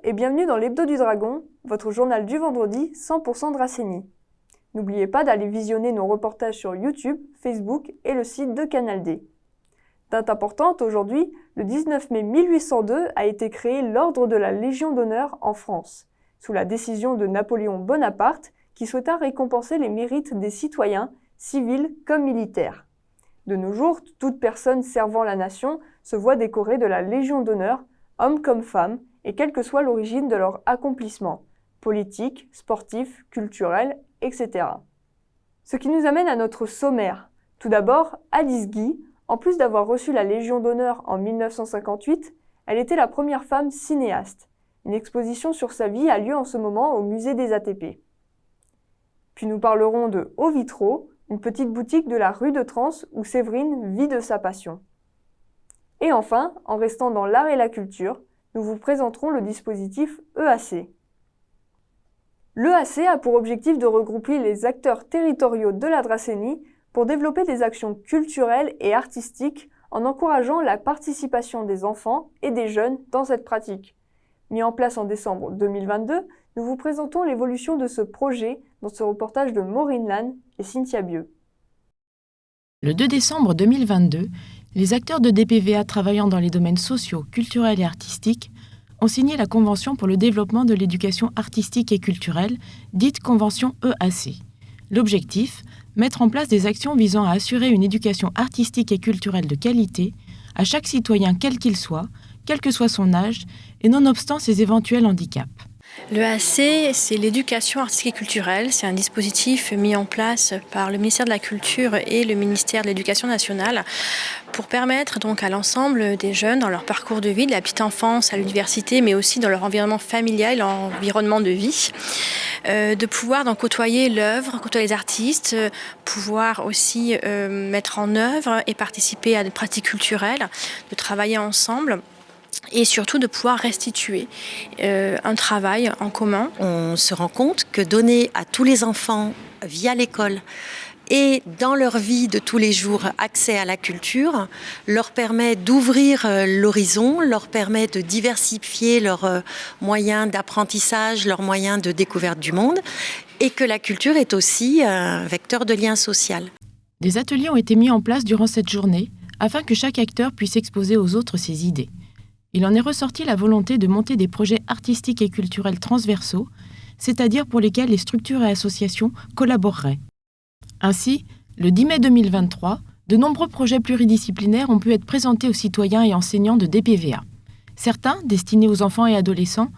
et bienvenue dans l'Hebdo du Dragon, votre journal du vendredi 100% Dracénie. N'oubliez pas d'aller visionner nos reportages sur YouTube, Facebook et le site de Canal D. Date importante aujourd'hui, le 19 mai 1802 a été créé l'Ordre de la Légion d'honneur en France, sous la décision de Napoléon Bonaparte qui souhaita récompenser les mérites des citoyens, civils comme militaires. De nos jours, toute personne servant la nation se voit décorée de la Légion d'honneur, hommes comme femmes, et quelle que soit l'origine de leur accomplissement, politique, sportif, culturel, etc. Ce qui nous amène à notre sommaire. Tout d'abord, Alice Guy, en plus d'avoir reçu la Légion d'honneur en 1958, elle était la première femme cinéaste. Une exposition sur sa vie a lieu en ce moment au musée des ATP. Puis nous parlerons de Au Vitraux, une petite boutique de la rue de Trans où Séverine vit de sa passion. Et enfin, en restant dans l'art et la culture, nous vous présenterons le dispositif EAC. L'EAC a pour objectif de regrouper les acteurs territoriaux de la Dracénie pour développer des actions culturelles et artistiques en encourageant la participation des enfants et des jeunes dans cette pratique. Mis en place en décembre 2022, nous vous présentons l'évolution de ce projet dans ce reportage de Maureen Lannes et Cynthia Bieux. Le 2 décembre 2022, les acteurs de DPVA travaillant dans les domaines sociaux, culturels et artistiques ont signé la Convention pour le développement de l'éducation artistique et culturelle, dite Convention EAC. L'objectif, mettre en place des actions visant à assurer une éducation artistique et culturelle de qualité à chaque citoyen quel qu'il soit, quel que soit son âge, et nonobstant ses éventuels handicaps. L'EAC, c'est l'éducation artistique et culturelle. C'est un dispositif mis en place par le ministère de la Culture et le ministère de l'Éducation nationale pour permettre donc à l'ensemble des jeunes dans leur parcours de vie, de la petite enfance à l'université, mais aussi dans leur environnement familial, l'environnement de vie, de pouvoir donc côtoyer l'œuvre, côtoyer les artistes, pouvoir aussi mettre en œuvre et participer à des pratiques culturelles, de travailler ensemble. Et surtout de pouvoir restituer un travail en commun. On se rend compte que donner à tous les enfants via l'école et dans leur vie de tous les jours accès à la culture leur permet d'ouvrir l'horizon, leur permet de diversifier leurs moyens d'apprentissage, leurs moyens de découverte du monde, et que la culture est aussi un vecteur de lien social. Des ateliers ont été mis en place durant cette journée afin que chaque acteur puisse exposer aux autres ses idées. Il en est ressorti la volonté de monter des projets artistiques et culturels transversaux, c'est-à-dire pour lesquels les structures et associations collaboreraient. Ainsi, le 10 mai 2023, de nombreux projets pluridisciplinaires ont pu être présentés aux citoyens et enseignants de DPVA. Certains, destinés aux enfants et adolescents,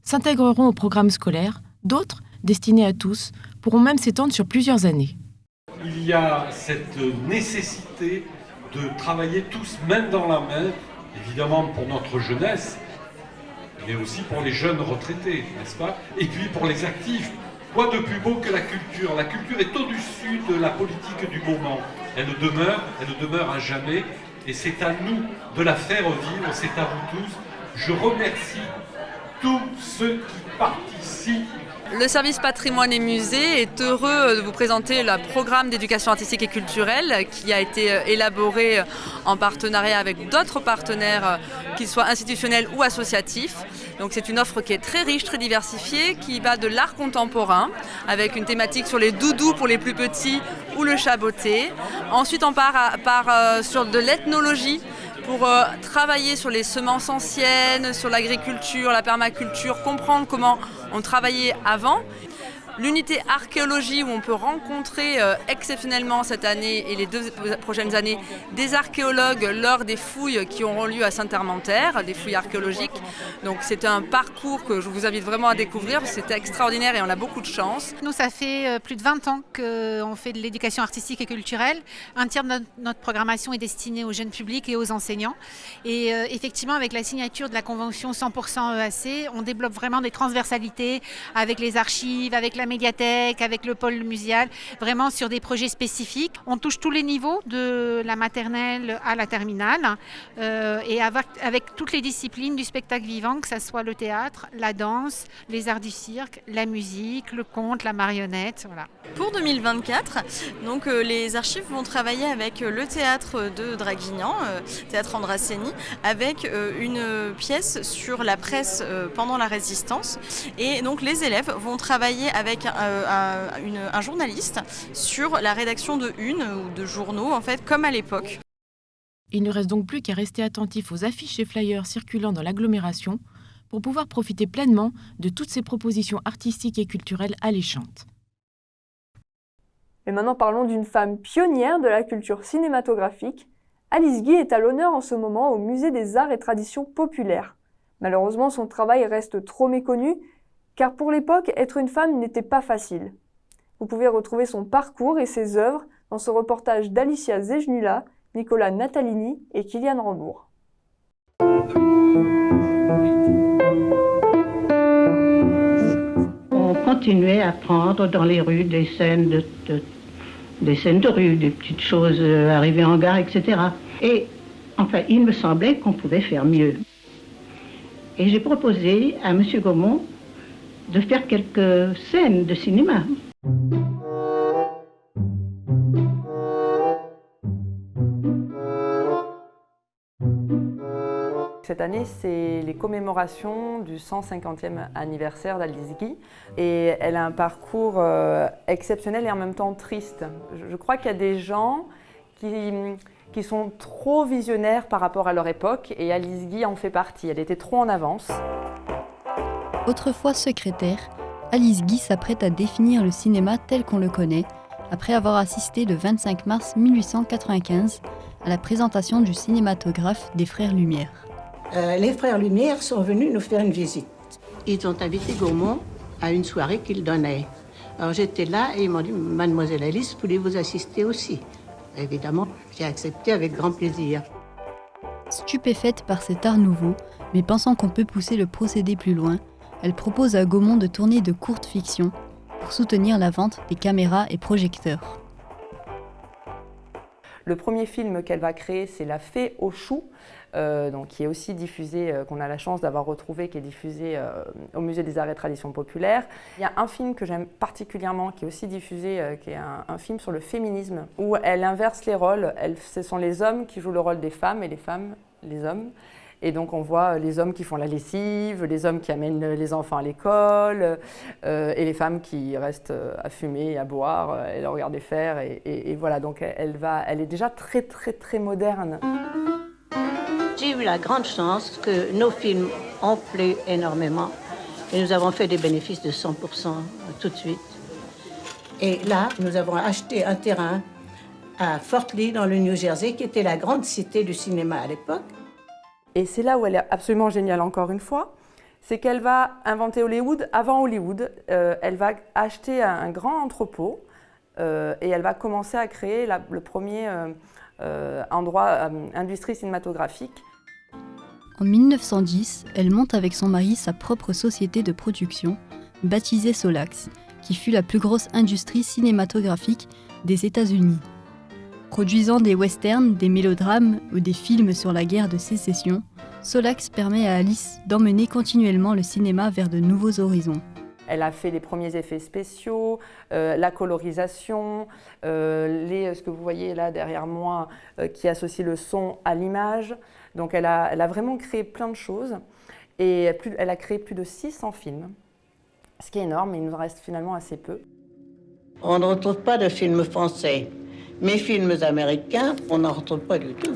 s'intégreront au programme scolaire, d'autres, destinés à tous, pourront même s'étendre sur plusieurs années. Il y a cette nécessité de travailler tous main dans la main, évidemment pour notre jeunesse, mais aussi pour les jeunes retraités, n'est-ce pas? Et puis pour les actifs. Quoi de plus beau que la culture? La culture est au-dessus de la politique du moment. Elle demeure à jamais, et c'est à nous de la faire vivre, c'est à vous tous. Je remercie tous ceux qui participent. Le service patrimoine et musée est heureux de vous présenter le programme d'éducation artistique et culturelle qui a été élaboré en partenariat avec d'autres partenaires, qu'ils soient institutionnels ou associatifs. Donc c'est une offre qui est très riche, très diversifiée, qui va de l'art contemporain, avec une thématique sur les doudous pour les plus petits ou le chaboté. Ensuite on part sur de l'ethnologie, pour travailler sur les semences anciennes, sur l'agriculture, la permaculture, comprendre comment on travaillait avant. L'unité archéologie où on peut rencontrer exceptionnellement cette année et les 2 prochaines années des archéologues lors des fouilles qui auront lieu à Saint-Hermentaire, des fouilles archéologiques. Donc c'est un parcours que je vous invite vraiment à découvrir, c'est extraordinaire et on a beaucoup de chance. Nous, ça fait plus de 20 ans qu'on fait de l'éducation artistique et culturelle. Un tiers de notre programmation est destinée aux jeunes publics et aux enseignants. Et effectivement, avec la signature de la convention 100% EAC, on développe vraiment des transversalités avec les archives, avec la médiathèque, avec le pôle muséal, vraiment sur des projets spécifiques. On touche tous les niveaux, de la maternelle à la terminale, et avec toutes les disciplines du spectacle vivant, que ce soit le théâtre, la danse, les arts du cirque, la musique, le conte, la marionnette. Voilà. Pour 2024, donc, les archives vont travailler avec le théâtre de Draguignan, théâtre Andrasseni, avec une pièce sur la presse pendant la Résistance. Et donc les élèves vont travailler avec un journaliste sur la rédaction de une ou de journaux, en fait, comme à l'époque. Il ne reste donc plus qu'à rester attentif aux affiches et flyers circulant dans l'agglomération pour pouvoir profiter pleinement de toutes ces propositions artistiques et culturelles alléchantes. Et maintenant parlons d'une femme pionnière de la culture cinématographique. Alice Guy est à l'honneur en ce moment au Musée des Arts et Traditions Populaires. Malheureusement, son travail reste trop méconnu, car pour l'époque, être une femme n'était pas facile. Vous pouvez retrouver son parcours et ses œuvres dans ce reportage d'Alicia Zejnula, Nicolas Natalini et Kylian Rambourg. On continuait à prendre dans les rues des scènes de rue, des petites choses arrivées en gare, etc. Et enfin, il me semblait qu'on pouvait faire mieux. Et j'ai proposé à M. Gaumont de faire quelques scènes de cinéma. Cette année, c'est les commémorations du 150e anniversaire d'Alice Guy. Et elle a un parcours exceptionnel et en même temps triste. Je crois qu'il y a des gens qui sont trop visionnaires par rapport à leur époque, et Alice Guy en fait partie. Elle était trop en avance. Autrefois secrétaire, Alice Guy s'apprête à définir le cinéma tel qu'on le connaît, après avoir assisté le 25 mars 1895 à la présentation du cinématographe des Frères Lumière. Les Frères Lumière sont venus nous faire une visite. Ils ont invité Gaumont à une soirée qu'ils donnaient. Alors j'étais là et ils m'ont dit « Mademoiselle Alice, voulez-vous assister aussi ?» Évidemment, j'ai accepté avec grand plaisir. Stupéfaite par cet art nouveau, mais pensant qu'on peut pousser le procédé plus loin, elle propose à Gaumont de tourner de courtes fictions pour soutenir la vente des caméras et projecteurs. Le premier film qu'elle va créer, c'est La Fée aux choux, donc, qui est aussi diffusé, qu'on a la chance d'avoir retrouvé, qui est diffusé au Musée des Arts et Traditions Populaires. Il y a un film que j'aime particulièrement, qui est aussi diffusé, qui est un film sur le féminisme, où elle inverse les rôles. Ce sont les hommes qui jouent le rôle des femmes et les femmes, les hommes. Et donc on voit les hommes qui font la lessive, les hommes qui amènent les enfants à l'école, et les femmes qui restent à fumer, à boire, et à regarder faire. Et voilà, donc elle est déjà très très très moderne. J'ai eu la grande chance que nos films ont plu énormément et nous avons fait des bénéfices de 100% tout de suite. Et là, nous avons acheté un terrain à Fort Lee, dans le New Jersey, qui était la grande cité du cinéma à l'époque. Et c'est là où elle est absolument géniale, encore une fois, c'est qu'elle va inventer Hollywood avant Hollywood. Elle va acheter un grand entrepôt et elle va commencer à créer le premier endroit industrie cinématographique. En 1910, elle monte avec son mari sa propre société de production, baptisée Solax, qui fut la plus grosse industrie cinématographique des États-Unis. Produisant des westerns, des mélodrames ou des films sur la guerre de sécession, Solax permet à Alice d'emmener continuellement le cinéma vers de nouveaux horizons. Elle a fait les premiers effets spéciaux, la colorisation, ce que vous voyez là derrière moi, qui associe le son à l'image. Donc elle a vraiment créé plein de choses et elle a créé plus de 600 films, ce qui est énorme, mais il nous en reste finalement assez peu. On ne retrouve pas de films français. Mes films américains, on n'en retrouve pas du tout.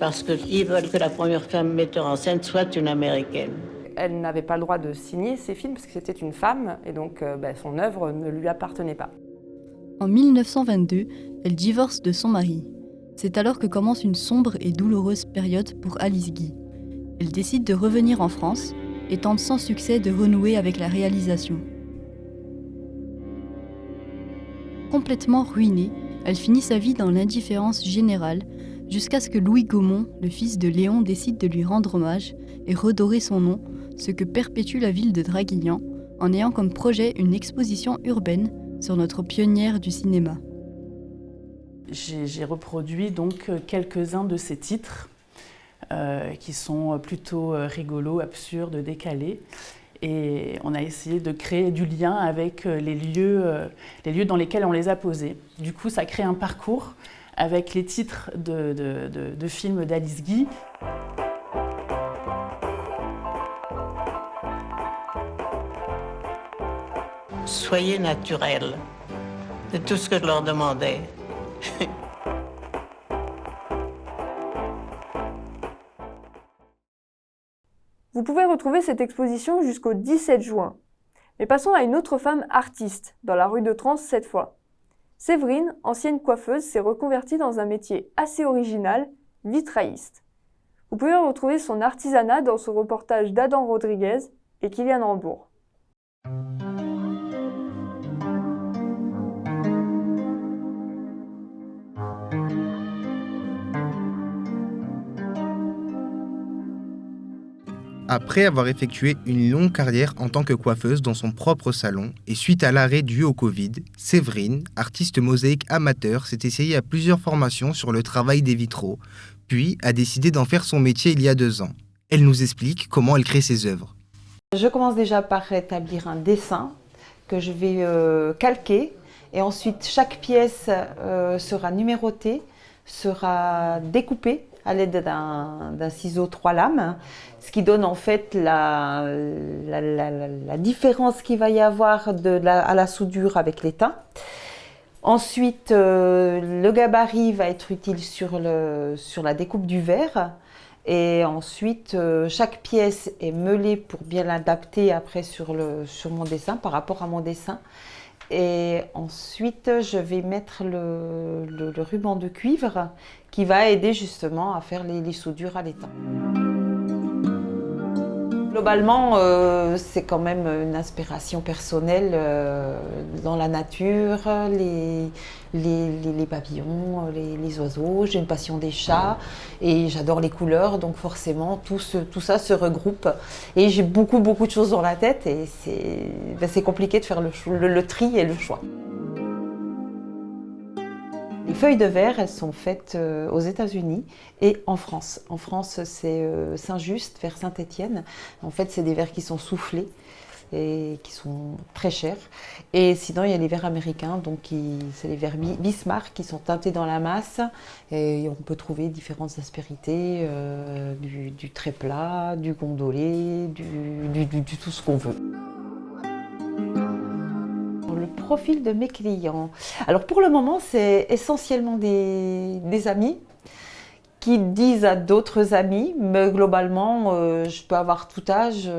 Parce qu'ils veulent que la première femme metteur en scène soit une Américaine. Elle n'avait pas le droit de signer ses films parce que c'était une femme et donc son œuvre ne lui appartenait pas. En 1922, elle divorce de son mari. C'est alors que commence une sombre et douloureuse période pour Alice Guy. Elle décide de revenir en France et tente sans succès de renouer avec la réalisation. Complètement ruinée, elle finit sa vie dans l'indifférence générale jusqu'à ce que Louis Gaumont, le fils de Léon, décide de lui rendre hommage et redorer son nom, ce que perpétue la ville de Draguignan en ayant comme projet une exposition urbaine sur notre pionnière du cinéma. J'ai reproduit donc quelques-uns de ces titres qui sont plutôt rigolos, absurdes, décalés. Et on a essayé de créer du lien avec les lieux dans lesquels on les a posés. Du coup, ça crée un parcours avec les titres de films d'Alice Guy. Soyez naturels, c'est tout ce que je leur demandais. Vous pouvez retrouver cette exposition jusqu'au 17 juin. Mais passons à une autre femme artiste, dans la rue de Trans cette fois. Séverine, ancienne coiffeuse, s'est reconvertie dans un métier assez original, vitrailliste. Vous pouvez retrouver son artisanat dans ce reportage d'Adam Rodriguez et Kylian Rambourg. Après avoir effectué une longue carrière en tant que coiffeuse dans son propre salon et suite à l'arrêt dû au Covid, Séverine, artiste mosaïque amateur, s'est essayée à plusieurs formations sur le travail des vitraux, puis a décidé d'en faire son métier il y a 2 ans. Elle nous explique comment elle crée ses œuvres. Je commence déjà par établir un dessin que je vais calquer et ensuite chaque pièce sera numérotée, sera découpée à l'aide d'un ciseau 3 lames, ce qui donne en fait la différence qu'il va y avoir à la soudure avec l'étain. Ensuite, le gabarit va être utile sur la découpe du verre. Et ensuite, chaque pièce est meulée pour bien l'adapter après sur mon dessin, par rapport à mon dessin. Et ensuite, je vais mettre le ruban de cuivre qui va aider justement à faire les soudures à l'étain. Globalement, c'est quand même une inspiration personnelle dans la nature, les papillons, les oiseaux. J'ai une passion des chats et j'adore les couleurs, donc forcément tout ça se regroupe. Et j'ai beaucoup de choses dans la tête et c'est compliqué de faire le tri et le choix. Les feuilles de verre, elles sont faites aux États-Unis et en France. En France, c'est Saint-Just, vers Saint-Étienne. En fait, c'est des verres qui sont soufflés et qui sont très chers. Et sinon, il y a les verres américains, donc c'est les verres Bismarck qui sont teintés dans la masse. Et on peut trouver différentes aspérités, du très plat, du gondolé, du tout ce qu'on veut. Le profil de mes clients. Alors pour le moment, c'est essentiellement des amis qui disent à d'autres amis, mais globalement, je peux avoir tout âge,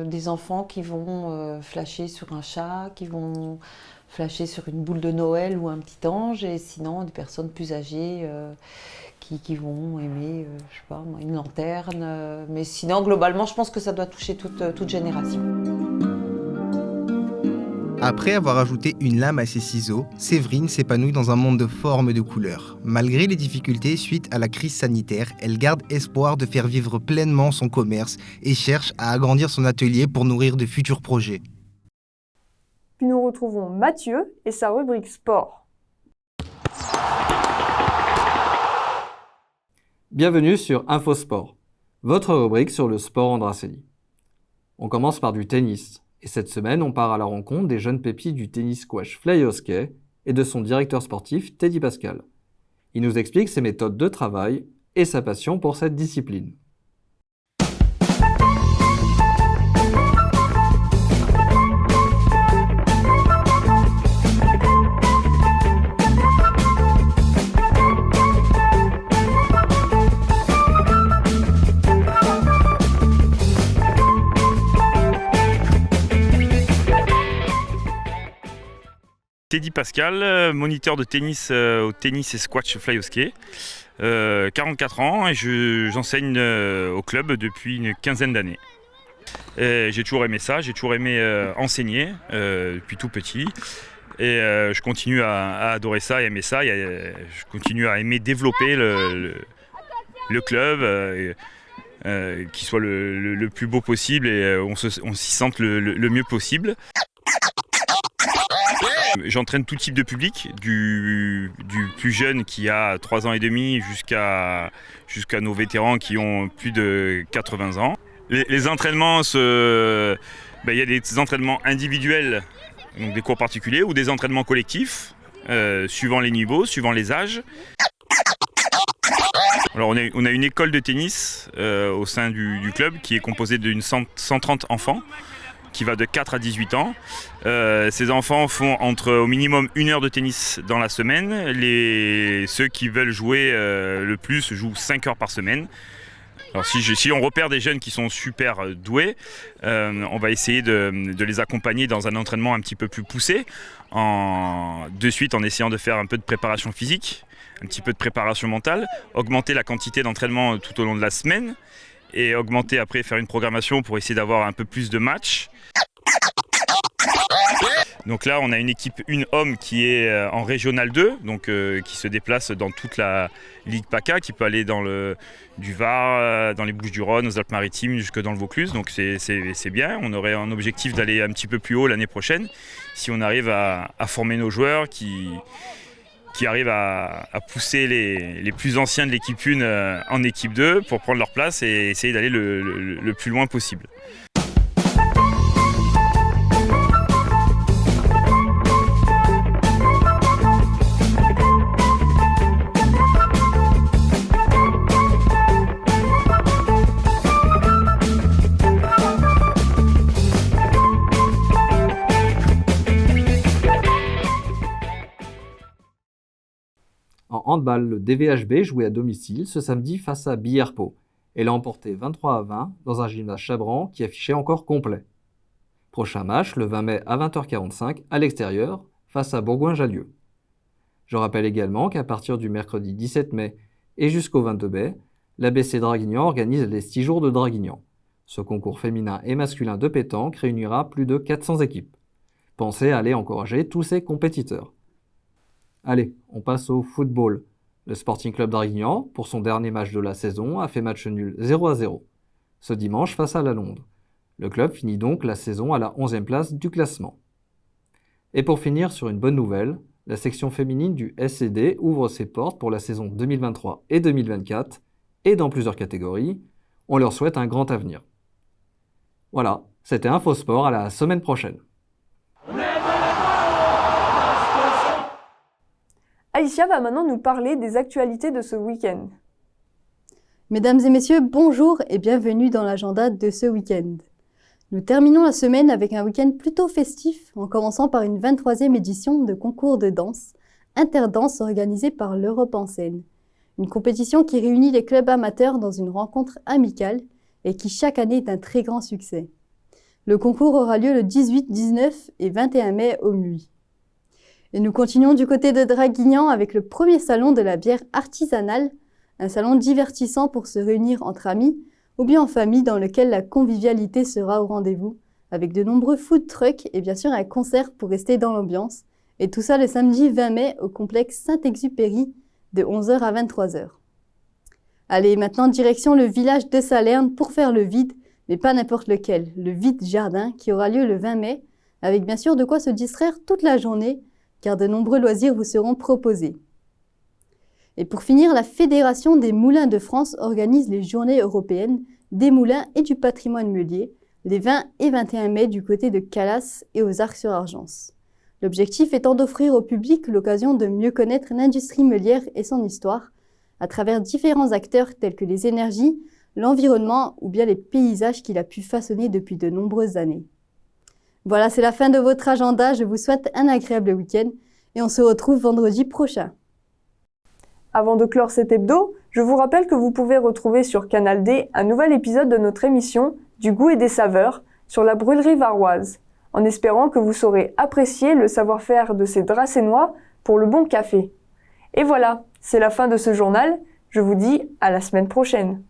des enfants qui vont flasher sur un chat, qui vont flasher sur une boule de Noël ou un petit ange, et sinon des personnes plus âgées qui vont aimer, je sais pas, une lanterne. Mais sinon, globalement, je pense que ça doit toucher toute génération. Après avoir ajouté une lame à ses ciseaux, Séverine s'épanouit dans un monde de formes et de couleurs. Malgré les difficultés suite à la crise sanitaire, elle garde espoir de faire vivre pleinement son commerce et cherche à agrandir son atelier pour nourrir de futurs projets. Puis nous retrouvons Mathieu et sa rubrique sport. Bienvenue sur Infosport, votre rubrique sur le sport en Dracénie. On commence par du tennis. Et cette semaine, on part à la rencontre des jeunes pépites du tennis squash fly hockey et de son directeur sportif, Teddy Pascal. Il nous explique ses méthodes de travail et sa passion pour cette discipline. Teddy Pascal, moniteur de tennis au tennis et squash fly hockey, 44 ans et j'enseigne au club depuis une quinzaine d'années. J'ai toujours aimé ça, j'ai toujours aimé enseigner depuis tout petit et je continue à adorer ça et aimer ça. Je continue à aimer développer le club, qui soit le plus beau possible et on s'y sente le mieux possible. J'entraîne tout type de public, du plus jeune qui a 3 ans et demi jusqu'à nos vétérans qui ont plus de 80 ans. Les entraînements, il y a des entraînements individuels, donc des cours particuliers, ou des entraînements collectifs, suivant les niveaux, suivant les âges. Alors on a une école de tennis au sein du club qui est composée d'une 130 enfants, qui va de 4 à 18 ans. Ces enfants font au minimum 1 heure de tennis dans la semaine. Ceux qui veulent jouer le plus jouent 5 heures par semaine. Alors si on repère des jeunes qui sont super doués, on va essayer de les accompagner dans un entraînement un petit peu plus poussé, de suite en essayant de faire un peu de préparation physique, un petit peu de préparation mentale, augmenter la quantité d'entraînement tout au long de la semaine et augmenter après, faire une programmation pour essayer d'avoir un peu plus de matchs. Donc là, on a une équipe 1 homme qui est en Régional 2, donc qui se déplace dans toute la Ligue PACA, qui peut aller du Var, dans les Bouches-du-Rhône, aux Alpes-Maritimes, jusque dans le Vaucluse. Donc c'est bien. On aurait un objectif d'aller un petit peu plus haut l'année prochaine, si on arrive à former nos joueurs qui arrivent à pousser les plus anciens de l'équipe 1 en équipe 2 pour prendre leur place et essayer d'aller le plus loin possible. En handball, le DVHB jouait à domicile ce samedi face à Billers-Pau et l'a emporté 23-20 dans un gymnase Chabran qui affichait encore complet. Prochain match le 20 mai à 20h45 à l'extérieur face à Bourgoin-Jallieu. Je rappelle également qu'à partir du mercredi 17 mai et jusqu'au 22 mai, l'ABC Draguignan organise les 6 jours de Draguignan. Ce concours féminin et masculin de pétanque réunira plus de 400 équipes. Pensez à aller encourager tous ces compétiteurs. Allez, on passe au football. Le Sporting Club Draguignan, pour son dernier match de la saison, a fait match nul 0-0. Ce dimanche face à la Londe. Le club finit donc la saison à la 11e place du classement. Et pour finir sur une bonne nouvelle, la section féminine du SCD ouvre ses portes pour la saison 2023 et 2024, et dans plusieurs catégories. On leur souhaite un grand avenir. Voilà, c'était InfoSport, à la semaine prochaine. Alicia va maintenant nous parler des actualités de ce week-end. Mesdames et messieurs, bonjour et bienvenue dans l'agenda de ce week-end. Nous terminons la semaine avec un week-end plutôt festif, en commençant par une 23e édition de concours de danse, Interdanse organisée par l'Europe en scène. Une compétition qui réunit les clubs amateurs dans une rencontre amicale et qui chaque année est un très grand succès. Le concours aura lieu le 18, 19 et 21 mai au Muy. Et nous continuons du côté de Draguignan avec le premier salon de la bière artisanale, un salon divertissant pour se réunir entre amis ou bien en famille dans lequel la convivialité sera au rendez-vous, avec de nombreux food trucks et bien sûr un concert pour rester dans l'ambiance. Et tout ça le samedi 20 mai au complexe Saint-Exupéry de 11h à 23h. Allez, maintenant direction le village de Salerne pour faire le vide, mais pas n'importe lequel, le vide jardin qui aura lieu le 20 mai, avec bien sûr de quoi se distraire toute la journée, car de nombreux loisirs vous seront proposés. Et pour finir, la Fédération des Moulins de France organise les Journées européennes des moulins et du patrimoine meulier, les 20 et 21 mai du côté de Calas et aux Arcs-sur-Argence. L'objectif étant d'offrir au public l'occasion de mieux connaître l'industrie meulière et son histoire, à travers différents acteurs tels que les énergies, l'environnement ou bien les paysages qu'il a pu façonner depuis de nombreuses années. Voilà, c'est la fin de votre agenda. Je vous souhaite un agréable week-end et on se retrouve vendredi prochain. Avant de clore cet hebdo, je vous rappelle que vous pouvez retrouver sur Canal D un nouvel épisode de notre émission Du goût et des saveurs sur la brûlerie varoise, en espérant que vous saurez apprécier le savoir-faire de ces Dracénois pour le bon café. Et voilà, c'est la fin de ce journal. Je vous dis à la semaine prochaine.